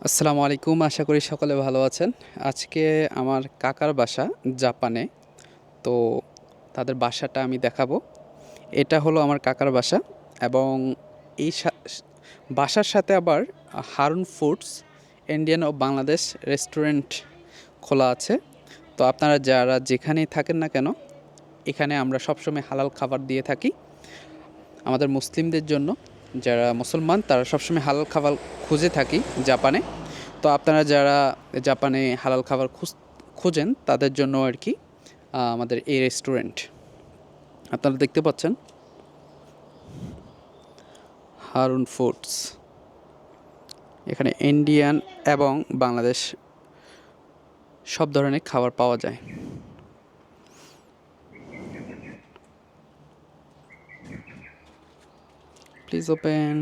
আসসালামু আলাইকুম, আশা করি সকলে ভালো আছেন। আজকে আমার কাকার বাসা জাপানে। তো তাদের বাসাটা আমি দেখাবো। এটা হলো আমার কাকার বাসা এবং এই বাসার সাথে আবার হারুন ফুডস ইন্ডিয়ান ও বাংলাদেশ রেস্টুরেন্ট খোলা আছে। তো আপনারা যারা যেখানেই থাকেন না কেন, এখানে আমরা সবসময় হালাল খাবার দিয়ে থাকি। আমাদের মুসলিমদের জন্য, যারা মুসলমান তারা সবসময় হালাল খাবার খুঁজে থাকি জাপানে। তো আপনারা যারা জাপানে হালাল খাবার খোঁজেন তাদের জন্য আর কি আমাদের এই রেস্টুরেন্ট আপনারা দেখতে পাচ্ছেন, হারুন ফুডস। এখানে ইন্ডিয়ান এবং বাংলাদেশ সব ধরনের খাবার পাওয়া যায়। Please open.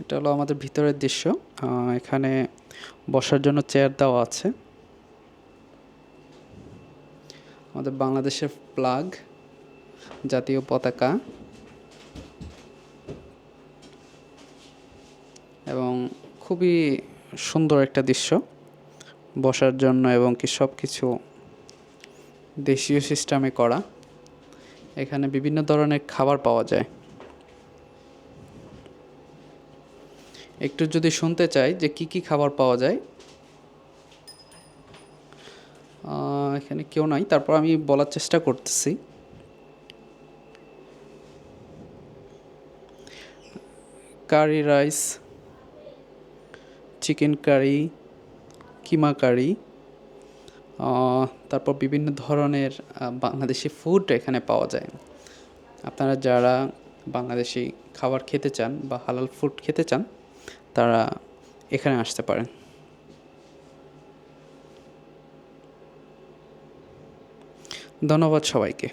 এটা হলো আমাদের ভিতরের দৃশ্য। এখানে বসার জন্য চেয়ার দেওয়া আছে। আমাদের বাংলাদেশের ফ্ল্যাগ, জাতীয় পতাকা এবং খুবই সুন্দর একটা দৃশ্য বসার জন্য, এবং কি সব কিছু দেশীয় সিস্টেমে করা। এখানে বিভিন্ন ধরনের খাবার পাওয়া যায়। একটু যদি শুনতে চাই যে কি কি খাবার পাওয়া যায়, এখানে কেউ নাই, তারপর আমি বলার চেষ্টা করতেছি। কারি রাইস, চিকেন কারি, কিমা কারি, তারপর বিভিন্ন ধরনের বাংলাদেশি ফুড এখানে পাওয়া যায়। আপনারা যারা বাংলাদেশি খাবার খেতে চান বা হালাল ফুড খেতে চান, তারা এখানে আসতে পারেন। ধন্যবাদ সবাইকে।